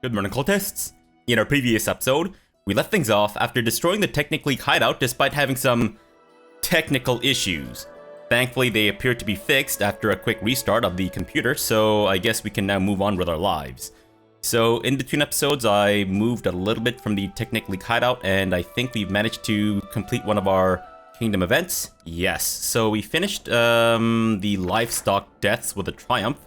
Good morning, cultists. In our previous episode, we left things off after destroying the Technical hideout despite having some technical issues. Thankfully, they appear to be fixed after a quick restart of the computer, so I guess we can now move on with our lives. So, in between episodes, I moved a little bit from the Technical hideout, and I think we've managed to complete one of our kingdom events. Yes, so we finished the livestock deaths with a triumph.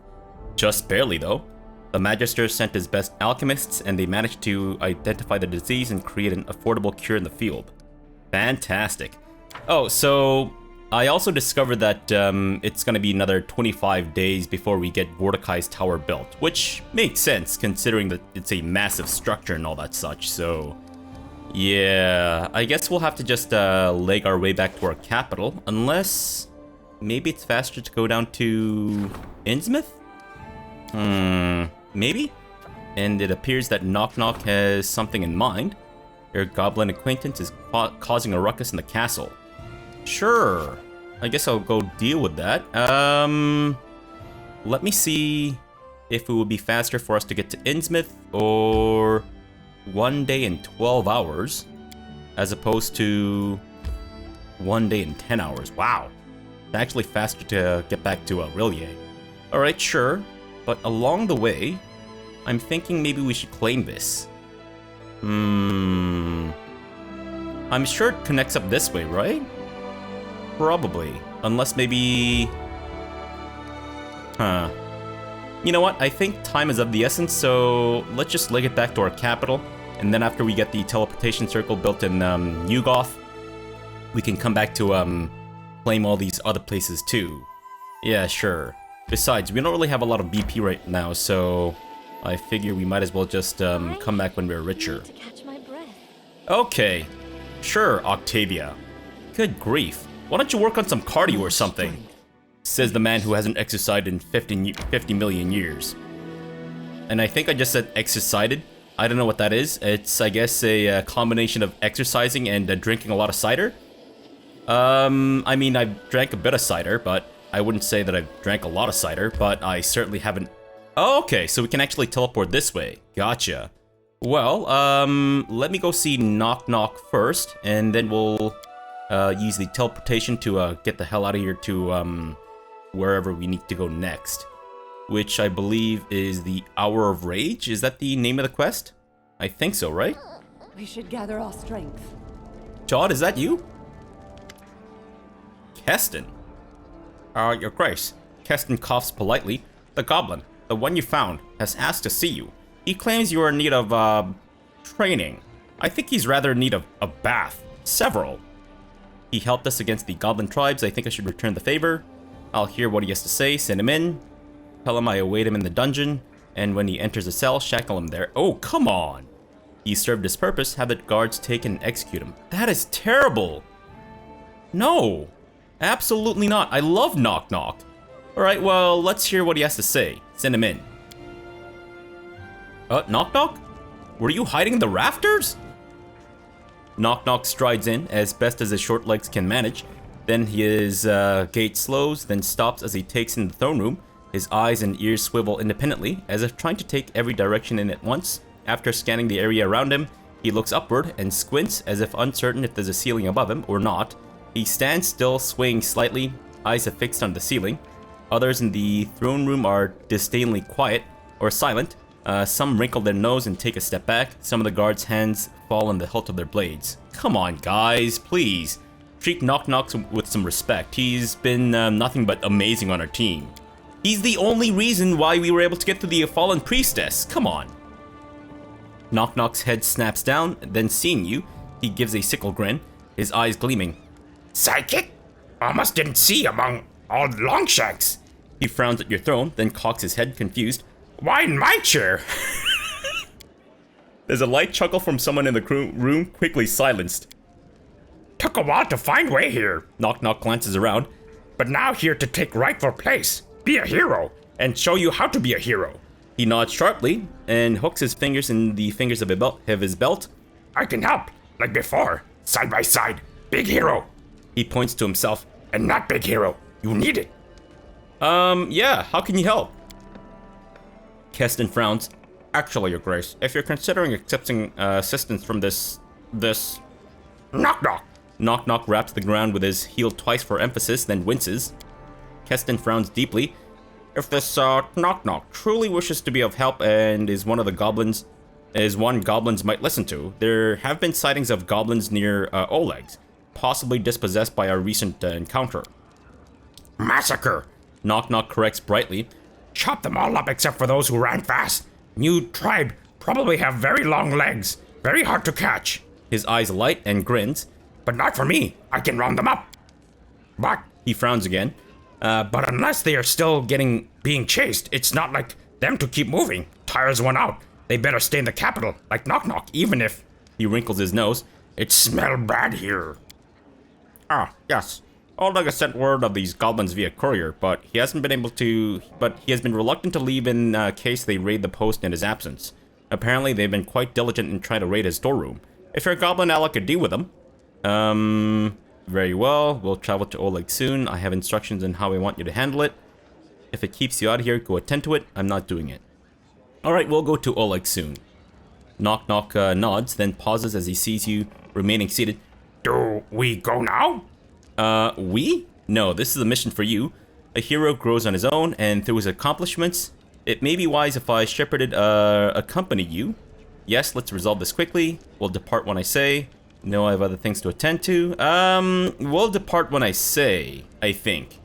Just barely, though. The Magister sent his best alchemists, and they managed to identify the disease and create an affordable cure in the field. Fantastic. Oh, so I also discovered that it's going to be another 25 days before we get Mordecai's tower built, which makes sense considering that it's a massive structure and all that such, so yeah, I guess we'll have to just leg our way back to our capital, unless maybe it's faster to go down to Innsmouth? Maybe? And it appears that Knock Knock has something in mind. Your goblin acquaintance is causing a ruckus in the castle. Sure, I guess I'll go deal with that. Let me see if it would be faster for us to get to Innsmouth or 1 day and 12 hours as opposed to 1 day and 10 hours. Wow, it's actually faster to get back to Aurelia. Alright, sure, but along the way, I'm thinking maybe we should claim this. I'm sure it connects up this way, right? Probably. Unless maybe... You know what? I think time is of the essence, so let's just leg it back to our capital. And then after we get the teleportation circle built in Newgoth, we can come back to claim all these other places too. Yeah, sure. Besides, we don't really have a lot of BP right now, so I figure we might as well just come back when we're richer. Okay, sure, Octavia. Good grief. Why don't you work on some cardio or something? Says the man who hasn't exercised in 50 million years. And I think I just said exercised. I don't know what that is. It's, I guess, a combination of exercising and drinking a lot of cider. I mean, I've drank a bit of cider, but I wouldn't say that I've drank a lot of cider, but I certainly haven't. Oh, okay, so we can actually teleport this way. Gotcha. Well, let me go see Knock Knock first, and then we'll use the teleportation to get the hell out of here to wherever we need to go next. Which I believe is the Hour of Rage. Is that the name of the quest? I think so, right? We should gather our strength. Jod, is that you? Keston. Your Grace. Keston coughs politely. The goblin, the one you found, has asked to see you. He claims you are in need of, training. I think he's rather in need of a bath. Several. He helped us against the goblin tribes. I think I should return the favor. I'll hear what he has to say, send him in. Tell him I await him in the dungeon, and when he enters the cell, shackle him there. Oh, come on. He served his purpose, have the guards take and execute him. That is terrible. No, absolutely not. I love Knock Knock. Alright, well, let's hear what he has to say. Send him in. Knock Knock? Were you hiding in the rafters? Knock Knock strides in, as best as his short legs can manage. Then his gait slows, then stops as he takes in the throne room. His eyes and ears swivel independently, as if trying to take every direction in at once. After scanning the area around him, he looks upward and squints, as if uncertain if there's a ceiling above him or not. He stands still, swaying slightly, eyes affixed on the ceiling. Others in the throne room are disdainfully quiet or silent. Some wrinkle their nose and take a step back. Some of the guards' hands fall on the hilt of their blades. Come on, guys, please. Treat Knock Knock with some respect. He's been nothing but amazing on our team. He's the only reason why we were able to get to the fallen priestess. Come on. Knock Knock's head snaps down, then seeing you, he gives a sickle grin, his eyes gleaming. Psychic? Almost didn't see among all the Longshanks. He frowns at your throne, then cocks his head, confused. Why in my chair? There's a light chuckle from someone in the room, quickly silenced. Took a while to find way here. Knock Knock glances around. But now here to take rightful place. Be a hero, and show you how to be a hero. He nods sharply, and hooks his fingers in the fingers of his belt. I can help, like before, side by side. Big hero. He points to himself. And not big hero. You need it. Yeah, how can you help? Keston frowns. Actually, Your Grace, if you're considering accepting assistance from this... Knock knock! Knock knock raps the ground with his heel twice for emphasis, then winces. Keston frowns deeply. If this knock knock truly wishes to be of help and is one goblins might listen to, there have been sightings of goblins near Oleg's, possibly dispossessed by our recent encounter. Massacre! Knock knock corrects brightly. Chop them all up except for those who ran fast. New tribe probably have very long legs, very hard to catch. His eyes light and grins. But not for me, I can round them up. But, he frowns again, but unless they are still being chased, it's not like them to keep moving. Tires one out. They better stay in the capital, like Knock Knock, even if... He wrinkles his nose. It smells bad here. Ah, yes. Oleg has sent word of these goblins via courier, but he has been reluctant to leave in case they raid the post in his absence. Apparently, they've been quite diligent in trying to raid his storeroom. If your goblin ally could deal with them. Very well. We'll travel to Oleg soon. I have instructions on how I want you to handle it. If it keeps you out of here, go attend to it. I'm not doing it. Alright, we'll go to Oleg soon. Knock Knock nods, then pauses as he sees you remaining seated. Do we go now? We? No, this is a mission for you. A hero grows on his own, and through his accomplishments, it may be wise if I shepherded accompany you. Yes, let's resolve this quickly. We'll depart when I say. No, I have other things to attend to. We'll depart when I say, I think.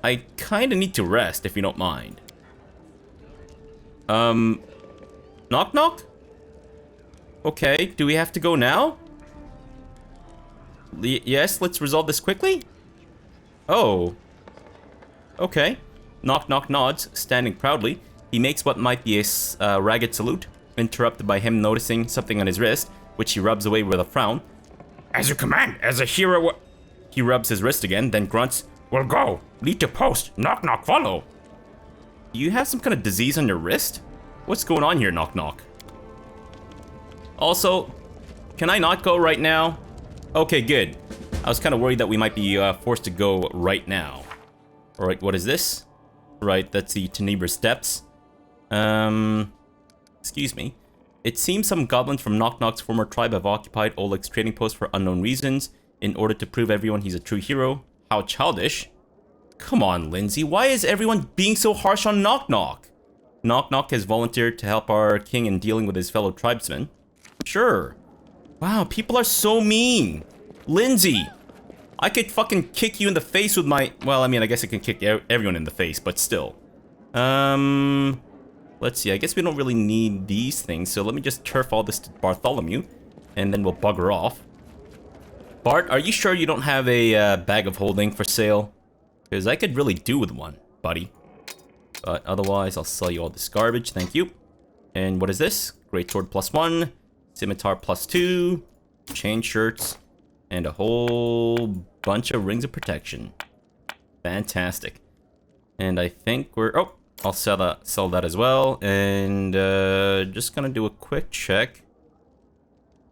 I kinda need to rest, if you don't mind. Knock knock? Okay, do we have to go now? Yes, let's resolve this quickly? Oh. Okay. Knock knock nods, standing proudly. He makes what might be a ragged salute, interrupted by him noticing something on his wrist, which he rubs away with a frown. As you command, as a hero. He rubs his wrist again, then grunts. We'll go. Lead to post. Knock knock follow. You have some kind of disease on your wrist? What's going on here, Knock Knock? Also, can I not go right now? Okay, good. I was kind of worried that we might be forced to go right now. Alright, what is this? Right, that's the Tenebris Steps. Excuse me. It seems some goblins from Knock Knock's former tribe have occupied Oleg's trading post for unknown reasons in order to prove everyone he's a true hero. How childish. Come on, Lindsay, why is everyone being so harsh on Knock Knock? Knock Knock has volunteered to help our king in dealing with his fellow tribesmen. Sure. Wow, people are so mean. Lindsay, I could fucking kick you in the face with my... Well, I mean, I guess I can kick everyone in the face, but still. Let's see, I guess we don't really need these things, so let me just turf all this to Bartholomew, and then we'll bugger off. Bart, are you sure you don't have a bag of holding for sale? Because I could really do with one, buddy. But otherwise, I'll sell you all this garbage, thank you. And what is this? Greatsword +1, Scimitar +2, chain shirts, and a whole bunch of rings of protection. Fantastic. And I think we're... Oh! I'll sell that as well, and just gonna do a quick check.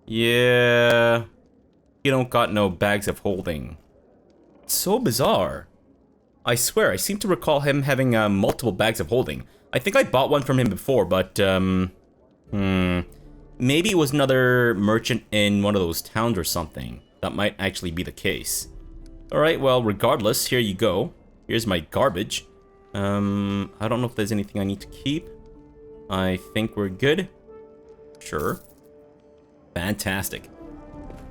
Yeah, you don't got no bags of holding. It's so bizarre. I swear, I seem to recall him having multiple bags of holding. I think I bought one from him before, but maybe it was another merchant in one of those towns or something. That might actually be the case. All right, well, regardless, here you go. Here's my garbage. I don't know if there's anything I need to keep. I think we're good. Sure. Fantastic.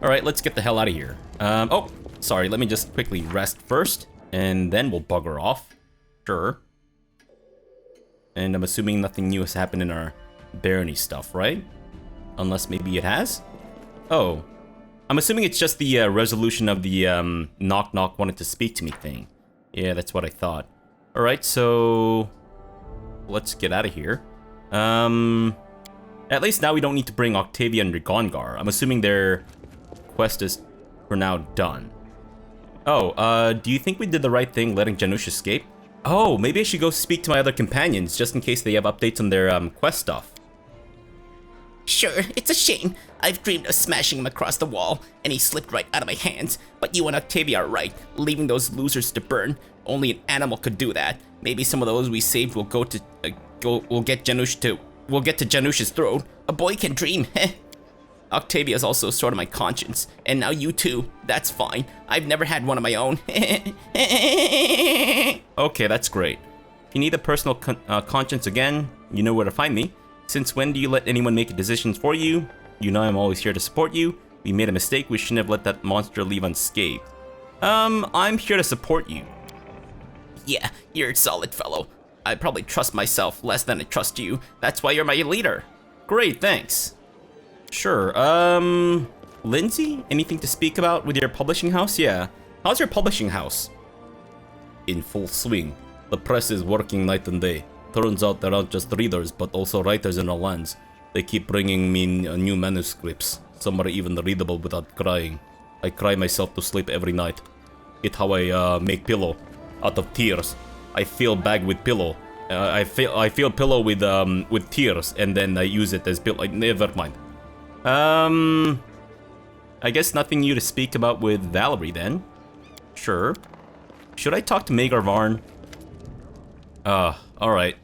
Alright, let's get the hell out of here. Oh, sorry, let me just quickly rest first, and then we'll bugger off. Sure. And I'm assuming nothing new has happened in our barony stuff, right? Unless maybe it has? Oh. I'm assuming it's just the resolution of the Knock Knock wanted to speak to me thing. Yeah, that's what I thought. Alright, so let's get out of here. At least now we don't need to bring Octavia and Rigongar. I'm assuming their quest is for now done. Oh, do you think we did the right thing letting Janusz escape? Oh, maybe I should go speak to my other companions just in case they have updates on their quest stuff. Sure, it's a shame. I've dreamed of smashing him across the wall, and he slipped right out of my hands. But you and Octavia are right, leaving those losers to burn. Only an animal could do that. Maybe some of those we saved will get to Janusha's throat. A boy can dream, heh. Octavia's also sort of my conscience, and now you too. That's fine. I've never had one of my own. Okay, that's great. If you need a personal conscience again, you know where to find me. Since when do you let anyone make decisions for you? You know I'm always here to support you. We made a mistake, we shouldn't have let that monster leave unscathed. I'm here to support you. Yeah, you're a solid fellow. I probably trust myself less than I trust you. That's why you're my leader. Great, thanks. Sure, Lindsay? Anything to speak about with your publishing house? Yeah. How's your publishing house? In full swing. The press is working night and day. Turns out there aren't just readers, but also writers in our lands. They keep bringing me new manuscripts. Some are even readable without crying. I cry myself to sleep every night. It's how I make pillow out of tears. I fill bag with pillow. I fill pillow with tears, and then I use it as pillow. Never mind. I guess nothing new to speak about with Valerie then. Sure. Should I talk to Magar Varn? Alright.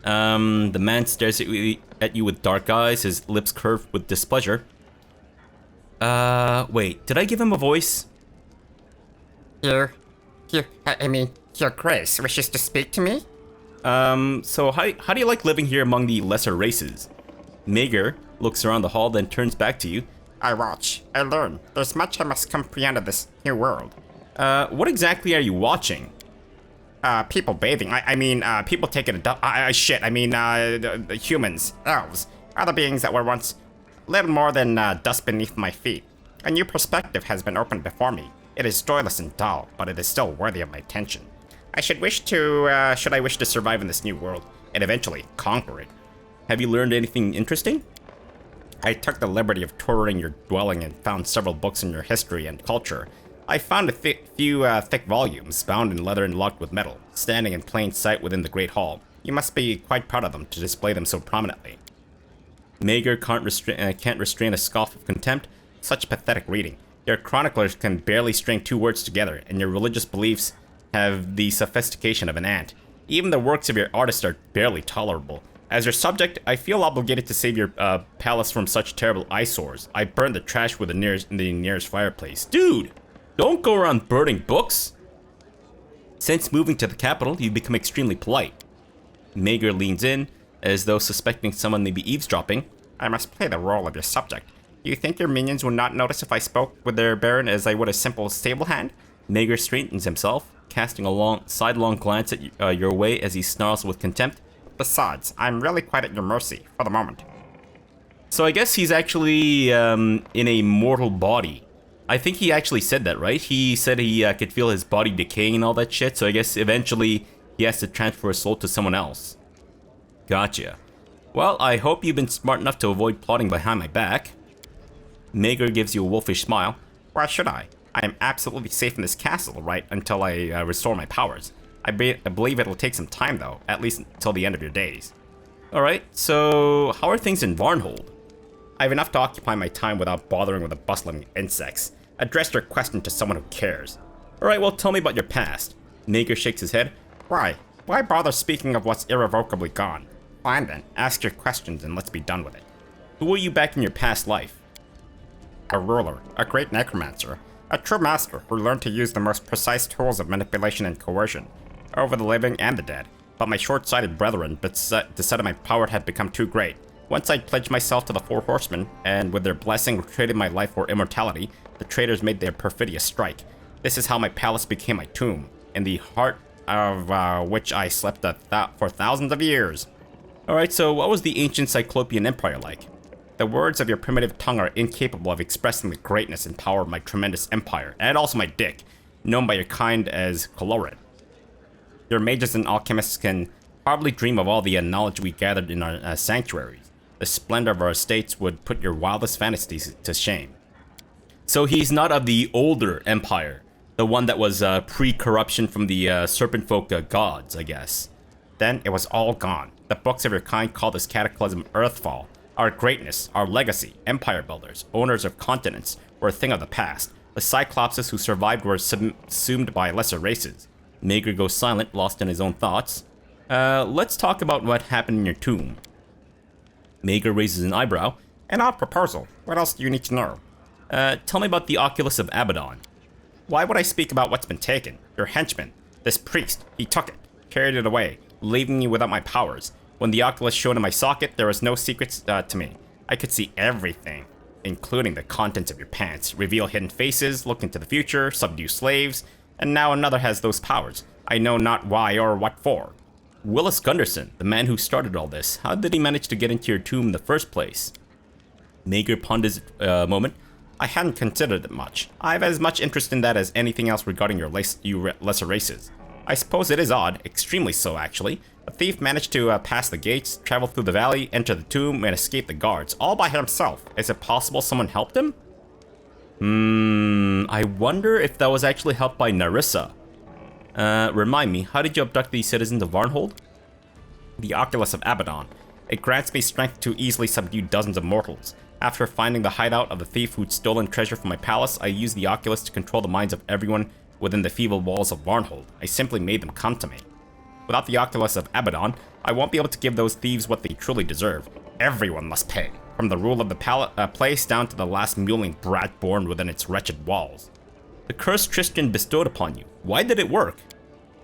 The man stares at you with dark eyes, his lips curved with displeasure. Wait, did I give him a voice? Your Grace wishes to speak to me? So how do you like living here among the lesser races? Magar looks around the hall, then turns back to you. I watch, I learn. There's much I must comprehend of this new world. What exactly are you watching? People bathing. People taking a dump. Humans, elves, other beings that were once little more than dust beneath my feet. A new perspective has been opened before me. It is joyless and dull, but it is still worthy of my attention. Should I wish to survive in this new world, and eventually conquer it. Have you learned anything interesting? I took the liberty of touring your dwelling and found several books on your history and culture. I found a few thick volumes, bound in leather and locked with metal, standing in plain sight within the Great Hall. You must be quite proud of them to display them so prominently. Magar can't restrain a scoff of contempt. Such pathetic reading. Your chroniclers can barely string two words together, and your religious beliefs have the sophistication of an ant. Even the works of your artists are barely tolerable. As your subject, I feel obligated to save your palace from such terrible eyesores. I burned the trash with the nearest fireplace. Dude, don't go around burning books. Since moving to the capital, you've become extremely polite. Magar leans in, as though suspecting someone may be eavesdropping. I must play the role of your subject. You think your minions would not notice if I spoke with their baron as I would a simple stable hand? Magar straightens himself, casting a sidelong glance at your way as he snarls with contempt. Besides, I'm really quite at your mercy, for the moment. So I guess he's actually in a mortal body. I think he actually said that, right? He said he could feel his body decaying and all that shit, so I guess eventually he has to transfer his soul to someone else. Gotcha. Well, I hope you've been smart enough to avoid plotting behind my back. Magar gives you a wolfish smile. Why should I? I am absolutely safe in this castle, right, until I restore my powers. I believe it'll take some time, though, at least until the end of your days. Alright, so how are things in Varnhold? I have enough to occupy my time without bothering with the bustling insects. Address your question to someone who cares. Alright, well, tell me about your past. Magar shakes his head. Why? Why bother speaking of what's irrevocably gone? Fine then, ask your questions and let's be done with it. Who were you back in your past life? A ruler, a great necromancer, a true master who learned to use the most precise tools of manipulation and coercion over the living and the dead. But my short-sighted brethren decided my power had become too great. Once I pledged myself to the Four Horsemen, and with their blessing traded my life for immortality, the traitors made their perfidious strike. This is how my palace became my tomb, in the heart of which I slept for thousands of years. Alright, so what was the ancient Cyclopean Empire like? The words of your primitive tongue are incapable of expressing the greatness and power of my tremendous empire, and also my dick, known by your kind as Colored. Your mages and alchemists can hardly dream of all the knowledge we gathered in our sanctuaries. The splendor of our estates would put your wildest fantasies to shame. So he's not of the older empire, the one that was pre-corruption from the serpent folk gods, I guess. Then it was all gone. The books of your kind call this cataclysm Earthfall. Our greatness, our legacy, empire builders, owners of continents, were a thing of the past. The Cyclopses who survived were subsumed by lesser races. Mager goes silent, lost in his own thoughts. Let's talk about what happened in your tomb. Mager raises an eyebrow. An odd proposal. What else do you need to know? Tell me about the Oculus of Abaddon. Why would I speak about what's been taken? Your henchman, this priest, he took it, carried it away, leaving me without my powers. When the Oculus shone in my socket, there was no secrets to me. I could see everything, including the contents of your pants, reveal hidden faces, look into the future, subdue slaves, and now another has those powers. I know not why or what for. Willis Gunderson, the man who started all this, how did he manage to get into your tomb in the first place? Mager ponders a moment. I hadn't considered it much. I have as much interest in that as anything else regarding your lesser races. I suppose it is odd, extremely so actually. A thief managed to pass the gates, travel through the valley, enter the tomb, and escape the guards, all by himself. Is it possible someone helped him? I wonder if that was actually helped by Narissa. Remind me, how did you abduct the citizens of Varnhold? The Oculus of Abaddon. It grants me strength to easily subdue dozens of mortals. After finding the hideout of the thief who'd stolen treasure from my palace, I used the Oculus to control the minds of everyone within the feeble walls of Varnhold. I simply made them come to me. Without the Oculus of Abaddon, I won't be able to give those thieves what they truly deserve. Everyone must pay, from the rule of the place down to the last mewling brat born within its wretched walls. The curse Tristan bestowed upon you, why did it work?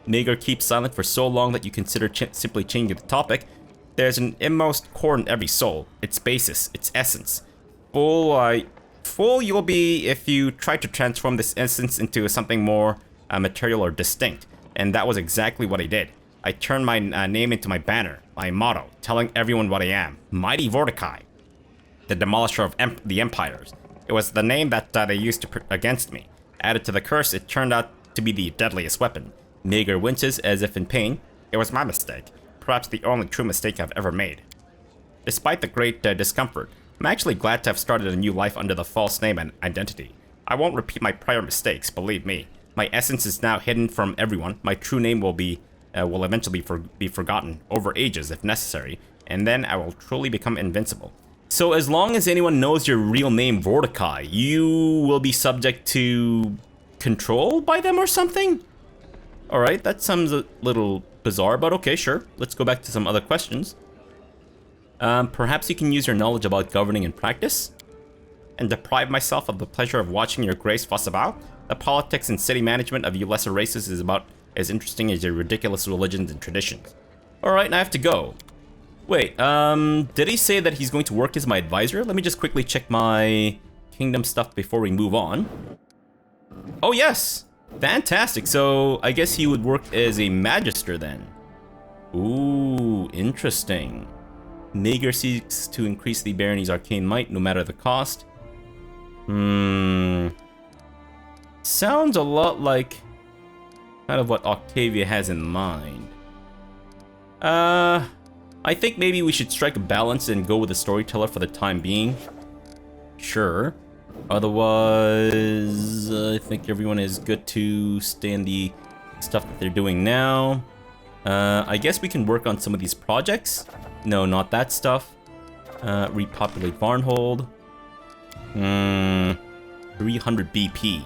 Mager keeps silent for so long that you consider simply changing the topic. There's an inmost core in every soul, its basis, its essence. Fool you'll be if you try to transform this essence into something more material or distinct. And that was exactly what I did. I turned my name into my banner, my motto, telling everyone what I am. Mighty Vorticai, the demolisher of the empires. It was the name that they used against me. Added to the curse, it turned out to be the deadliest weapon. Mager winces as if in pain. It was my mistake. Perhaps the only true mistake I've ever made. Despite the great discomfort, I'm actually glad to have started a new life under the false name and identity. I won't repeat my prior mistakes, believe me. My essence is now hidden from everyone. My true name will eventually be forgotten over ages if necessary, and then I will truly become invincible. So as long as anyone knows your real name, Vorticai, you will be subject to control by them or something? Alright, that sounds a little bizarre, but okay, sure. Let's go back to some other questions. Perhaps you can use your knowledge about governing in practice? And deprive myself of the pleasure of watching your grace fuss about? The politics and city management of you lesser races is about as interesting as your ridiculous religions and traditions. Alright, I have to go. Wait, did he say that he's going to work as my advisor? Let me just quickly check my kingdom stuff before we move on. Oh yes! Fantastic, so I guess he would work as a magister then. Ooh, interesting. Mager seeks to increase the barony's arcane might no matter the cost. Sounds a lot like kind of what Octavia has in mind. I think maybe we should strike a balance and go with the storyteller for the time being. Sure. Otherwise, I think everyone is good to stay in the stuff that they're doing now. I guess we can work on some of these projects. No, not that stuff. Repopulate Varnhold. 300 BP.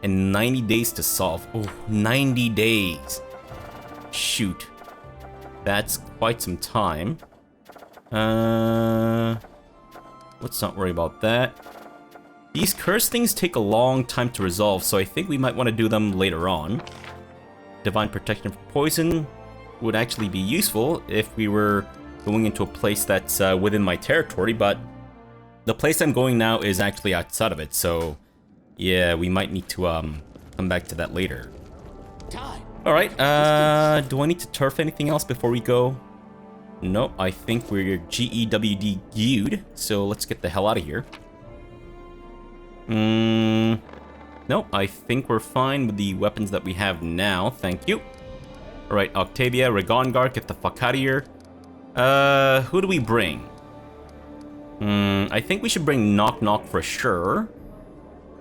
And 90 days to solve. Oh, 90 days. Shoot. That's quite some time. Let's not worry about that. These curse things take a long time to resolve, so I think we might want to do them later on. Divine Protection from Poison would actually be useful if we were going into a place that's within my territory, but the place I'm going now is actually outside of it, so yeah, we might need to come back to that later. Alright, do I need to turf anything else before we go? No, I think we're GEWD Gude, so let's get the hell out of here. Nope, I think we're fine with the weapons that we have now, thank you. Alright, Octavia, Regongar, get the fuck out of here. Who do we bring? I think we should bring Knock Knock for sure.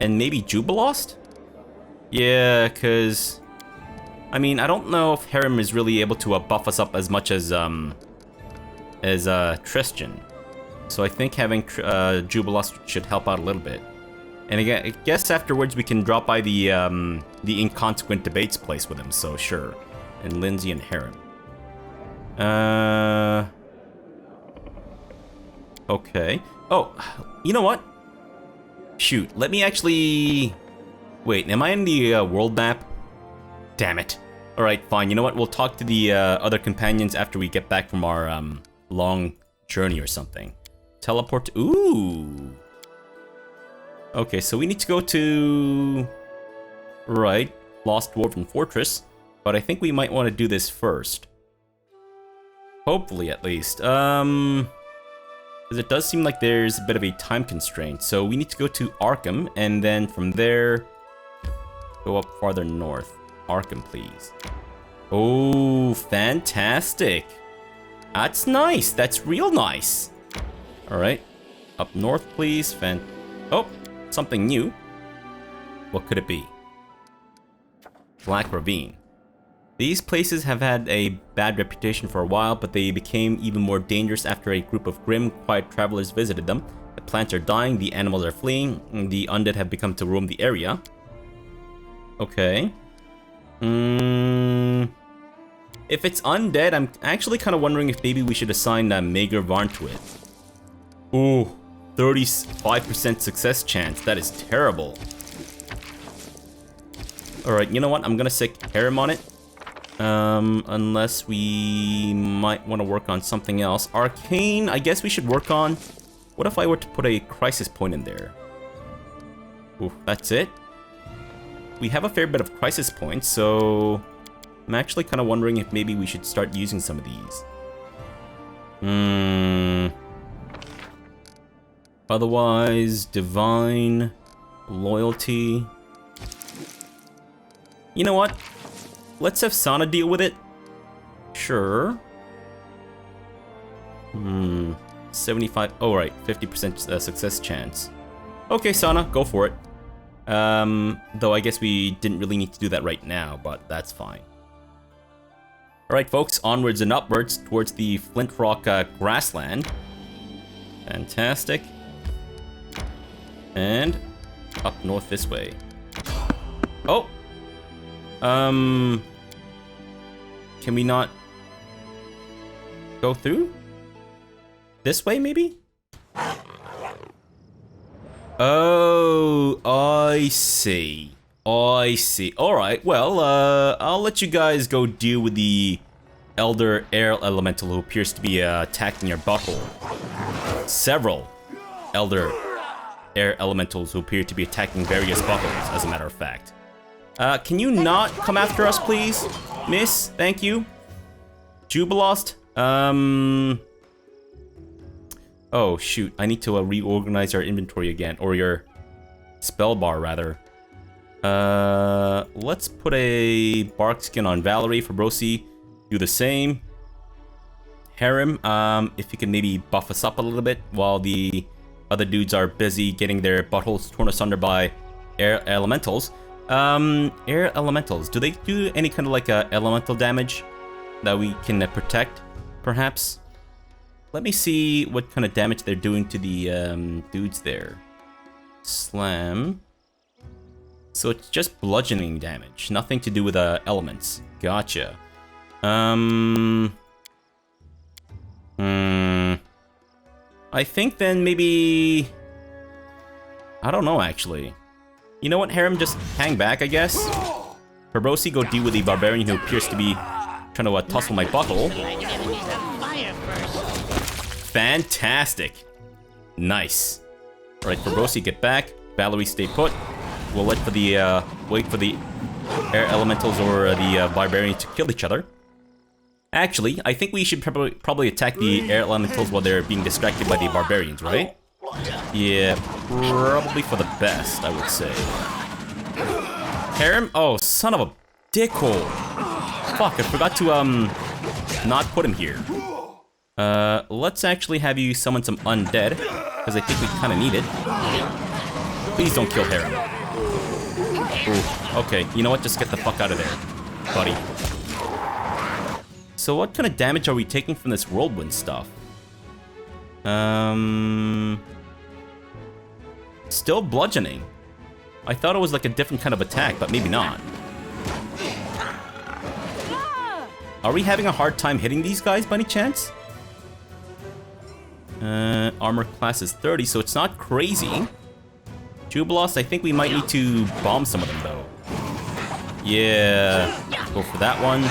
And maybe Jubilost? Yeah, cause I mean, I don't know if Harem is really able to buff us up as much as Tristan. So I think having Jubilus should help out a little bit. And again, I guess afterwards we can drop by the inconsequent debates place with him, so sure. And Lindsay and Heron. Okay. Oh, you know what? Shoot, let me actually... Wait, am I in the world map? Damn it. Alright, fine. You know what? We'll talk to the other companions after we get back from our long journey or something. Teleport to... Ooh! Okay, so we need to go to... Right, Lost Dwarven Fortress. But I think we might want to do this first. Hopefully, at least. Because it does seem like there's a bit of a time constraint. So we need to go to Arkham, and then from there... Go up farther north. Arkham, please. Oh, fantastic. That's nice. That's real nice. Alright. Up north, please. Oh, something new. What could it be? Black Ravine. These places have had a bad reputation for a while, but they became even more dangerous after a group of grim, quiet travelers visited them. The plants are dying, the animals are fleeing, and the undead have become to roam the area. Okay. If it's undead, I'm actually kind of wondering if maybe we should assign Mager Varn to it. Ooh, 35% success chance. That is terrible. Alright, you know what? I'm gonna stick Harem on it. Unless we might want to work on something else. Arcane, I guess we should work on... What if I were to put a crisis point in there? Ooh, that's it? We have a fair bit of crisis points, so... I'm actually kind of wondering if maybe we should start using some of these. Otherwise, Divine... Loyalty... You know what? Let's have Sana deal with it. Sure. 75... Oh, right. 50% success chance. Okay, Sana, go for it. Though I guess we didn't really need to do that right now, but that's fine. Alright, folks, onwards and upwards towards the Flint Rock grassland. Fantastic. And up north this way. Oh! Can we not go through? This way, maybe? Oh, I see. I see. Alright, well, I'll let you guys go deal with the Elder Air Elemental who appears to be attacking your butthole. Several Elder Air Elementals who appear to be attacking various buttholes, as a matter of fact. Can you not come after us, please? Miss, thank you. Jubilost? Oh, shoot. I need to reorganize our inventory again. Or your spell bar, rather. Let's put a bark skin on Valerie. Fabrosi, do the same. Harem, if you can maybe buff us up a little bit while the other dudes are busy getting their buttholes torn asunder by air elementals. Air elementals, do they do any kind of like elemental damage that we can protect, perhaps? Let me see what kind of damage they're doing to the dudes there. Slam. So it's just bludgeoning damage, nothing to do with elements. Gotcha. I think then maybe... I don't know, actually. You know what, Harem? Just hang back, I guess. Fabrosi, go deal with the barbarian who appears to be trying to tussle my butthole. Fantastic. Nice. Alright, Fabrosi, get back. Valerie, stay put. We'll wait for the air elementals or the barbarians to kill each other. Actually, I think we should probably attack the air elementals while they're being distracted by the barbarians, right? Yeah, probably for the best, I would say. Harem? Oh, son of a dickhole. Fuck, I forgot to, not put him here. Let's actually have you summon some undead, because I think we kind of need it. Please don't kill Harem. Ooh, okay, you know what? Just get the fuck out of there, buddy. So what kind of damage are we taking from this whirlwind stuff? Still bludgeoning. I thought it was like a different kind of attack, but maybe not. Are we having a hard time hitting these guys by any chance? Armor class is 30, so it's not crazy. Jubilos, I think we might need to bomb some of them though. Yeah, go for that one.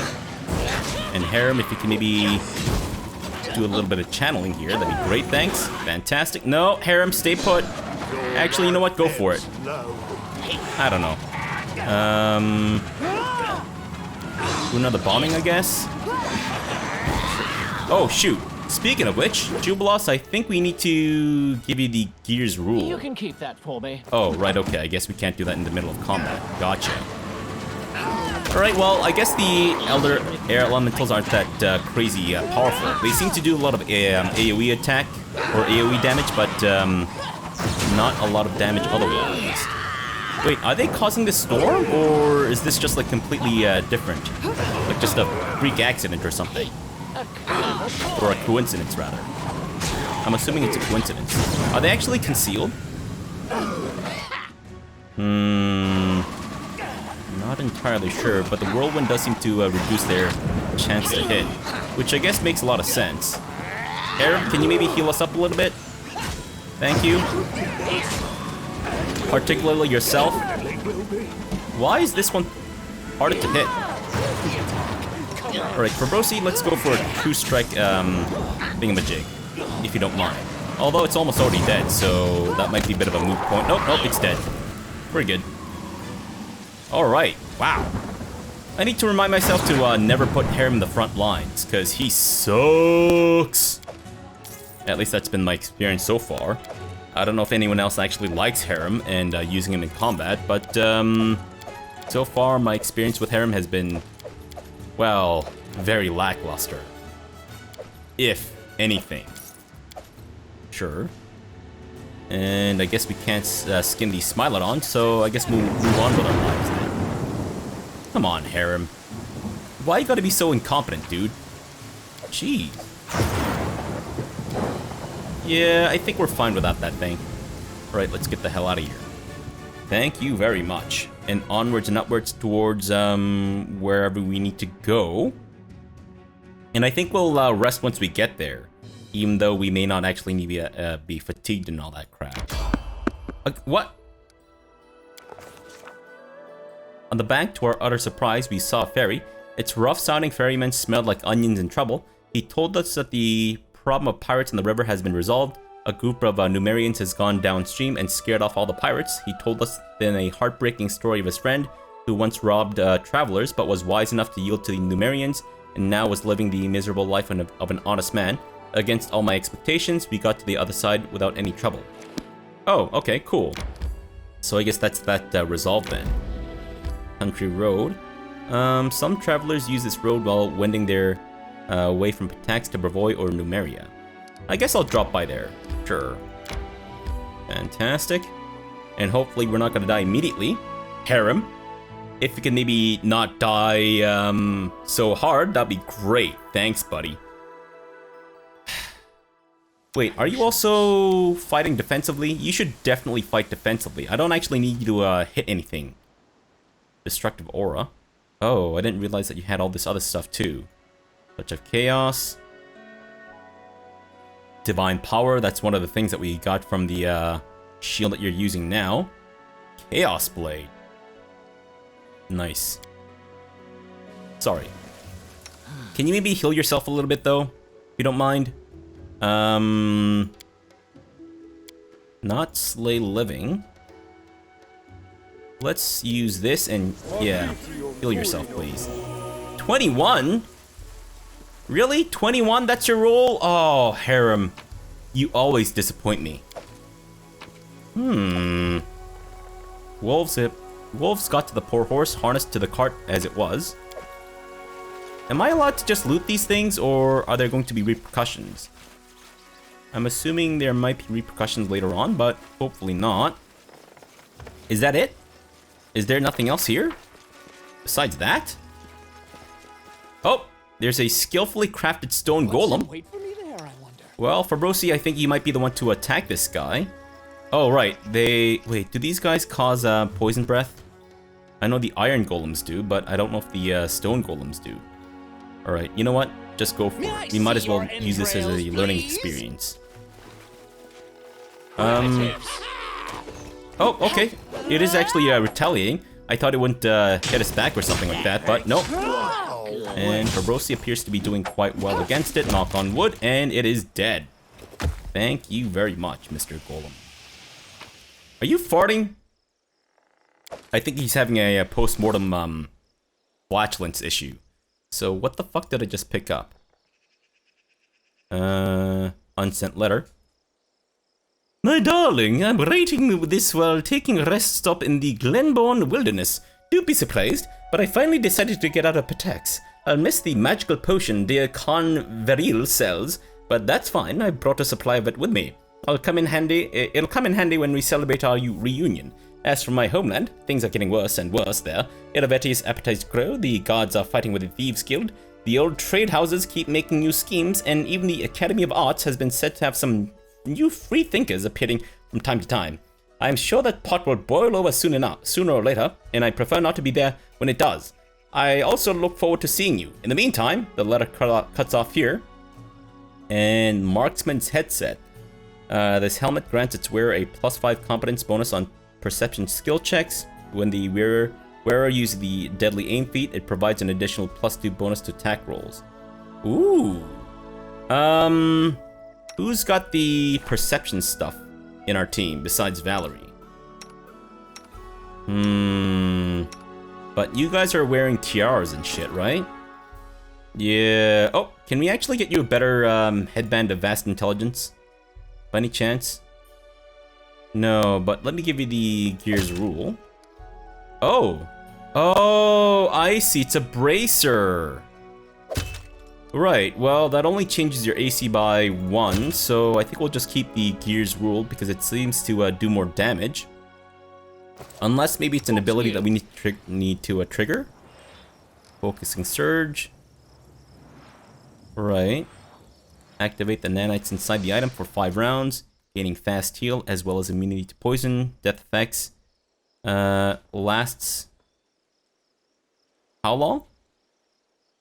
And Harem, if you can maybe do a little bit of channeling here, that'd be great, thanks. Fantastic. No, Harem, stay put. Actually, you know what? Go for it. I don't know. Do another bombing, I guess? Oh, shoot. Speaking of which, Jubilos, I think we need to give you the Gears rule. You can keep that for me. Oh, right, okay. I guess we can't do that in the middle of combat. Gotcha. Alright, well, I guess the Elder Air Elementals aren't that crazy powerful. They seem to do a lot of AoE attack, or AoE damage, but not a lot of damage otherwise. Wait, are they causing this storm, or is this just like completely different? Like just a freak accident or something? Or a coincidence, rather. I'm assuming it's a coincidence. Are they actually concealed? Not entirely sure, but the whirlwind does seem to reduce their chance to hit, which I guess makes a lot of sense. Arab, can you maybe heal us up a little bit? Thank you. Particularly yourself. Why is this one harder to hit? Alright, Fabrosi, let's go for a true strike thingamajig, if you don't mind. Although it's almost already dead, so that might be a bit of a moot point. Nope, nope, it's dead. Pretty good. Alright, wow. I need to remind myself to never put Harem in the front lines, because he sucks. At least that's been my experience so far. I don't know if anyone else actually likes Harem and using him in combat, but so far my experience with Harem has been, well, very lackluster. If anything. Sure. And I guess we can't skin the Smilodon, so I guess we'll move on with our lives then. Come on, Harem. Why you gotta be so incompetent, dude? Jeez. Yeah, I think we're fine without that thing. Alright, let's get the hell out of here. Thank you very much. And onwards and upwards towards wherever we need to go. And I think we'll rest once we get there. Even though we may not actually need to be fatigued and all that crap. What? On the bank, to our utter surprise, we saw a ferry. Its rough-sounding ferryman smelled like onions in trouble. He told us that the problem of pirates in the river has been resolved. A group of Numerians has gone downstream and scared off all the pirates. He told us then a heartbreaking story of his friend, who once robbed travelers, but was wise enough to yield to the Numerians, and now was living the miserable life of an honest man. Against all my expectations, we got to the other side without any trouble. Oh, okay, cool. So I guess that's that resolved then. Country road. Some travelers use this road while wending their way from Patax to Bravoy or Numeria. I guess I'll drop by there. Sure. Fantastic. And hopefully we're not gonna die immediately. Harem. If you can maybe not die so hard, that'd be great. Thanks, buddy. Wait, are you also fighting defensively? You should definitely fight defensively. I don't actually need you to hit anything. Destructive aura. Oh, I didn't realize that you had all this other stuff too. Touch of chaos. Divine power. That's one of the things that we got from the shield that you're using now. Chaos blade. Nice. Sorry. Can you maybe heal yourself a little bit though? If you don't mind. Not slay living. Let's use this and, yeah, heal yourself, please. 21? Really? 21? That's your roll? Oh, Harem. You always disappoint me. Wolves got to the poor horse, harnessed to the cart as it was. Am I allowed to just loot these things, or are there going to be repercussions? I'm assuming there might be repercussions later on, but hopefully not. Is that it? Is there nothing else here? Besides that? Oh, there's a skillfully crafted stone golem. Wait for me there, I wonder. Well, Fabrosi, I think you might be the one to attack this guy. Oh, right. Wait, do these guys cause poison breath? I know the iron golems do, but I don't know if the stone golems do. Alright, you know what? Just go for it. We might as well use this as a learning experience. Oh, okay. It is actually retaliating. I thought it wouldn't hit us back or something like that, but nope. And Fabrosi appears to be doing quite well against it. Knock on wood, and it is dead. Thank you very much, Mr. Golem. Are you farting? I think he's having a post-mortem flatulence issue. So what the fuck did I just pick up? Unsent letter. My darling, I'm writing this while taking a rest stop in the Glenbourne Wilderness. Don't be surprised, but I finally decided to get out of Patex. I'll miss the magical potion dear Converil sells, but that's fine. I brought a supply of it with me. It'll come in handy when we celebrate our reunion. As for my homeland, things are getting worse and worse there. Iraveti's appetites grow, the guards are fighting with the Thieves Guild, the old trade houses keep making new schemes, and even the Academy of Arts has been said to have some new free thinkers appearing from time to time. I'm sure that pot will boil over sooner or later, and I prefer not to be there when it does. I also look forward to seeing you. In the meantime, the letter cuts off here. And Marksman's Headset. This helmet grants its wearer a +5 competence bonus on perception skill checks. When the wearer uses the deadly aim feat, it provides an additional +2 bonus to attack rolls. Ooh. Who's got the perception stuff in our team besides Valerie? But you guys are wearing tiaras and shit, right? Yeah. Oh, can we actually get you a better headband of vast intelligence? By any chance? No, but let me give you the Gears rule. Oh. Oh, I see. It's a bracer. Right, well, that only changes your AC by 1, so I think we'll just keep the Gears rule because it seems to do more damage. Unless maybe it's an ability that we need to trigger. Focusing Surge. Right. Activate the nanites inside the item for 5 rounds, gaining fast heal as well as immunity to poison, death effects. Lasts... how long?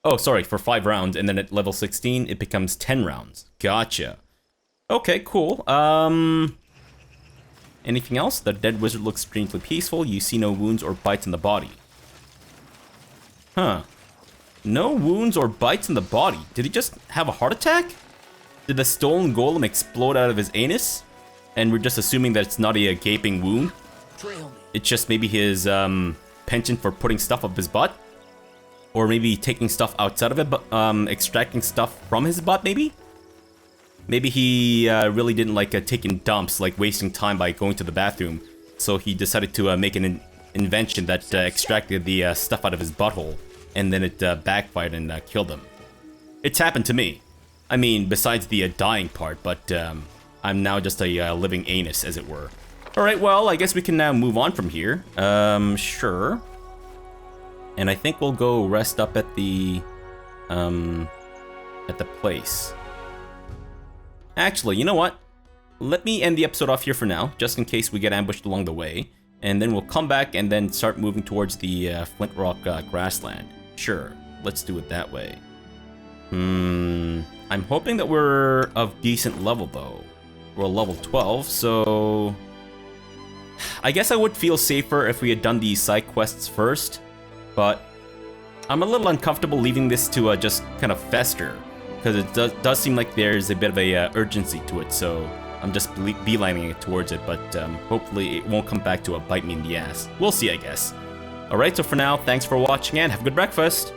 Oh, sorry, for 5 rounds, and then at level 16, it becomes 10 rounds. Gotcha. Okay, cool. Anything else? The dead wizard looks strangely peaceful. You see no wounds or bites in the body. Huh. No wounds or bites in the body. Did he just have a heart attack? Did the stolen golem explode out of his anus? And we're just assuming that it's not a gaping wound? It's just maybe his penchant for putting stuff up his butt? Or maybe taking stuff outside of it, but extracting stuff from his butt, maybe? Maybe he really didn't like taking dumps, like wasting time by going to the bathroom. So he decided to make an invention that extracted the stuff out of his butthole. And then it backfired and killed him. It's happened to me. I mean, besides the dying part, but I'm now just a living anus, as it were. Alright, well, I guess we can now move on from here. Sure. And I think we'll go rest up at the place. Actually, you know what? Let me end the episode off here for now, just in case we get ambushed along the way. And then we'll come back and then start moving towards the Flint Rock grassland. Sure, let's do it that way. I'm hoping that we're of decent level, though. We're level 12, so... I guess I would feel safer if we had done the side quests first. But I'm a little uncomfortable leaving this to just kind of fester, because it does seem like there's a bit of a urgency to it, so I'm just beelining it towards it, but hopefully it won't come back to bite me in the ass. We'll see, I guess. Alright, so for now, thanks for watching and have a good breakfast!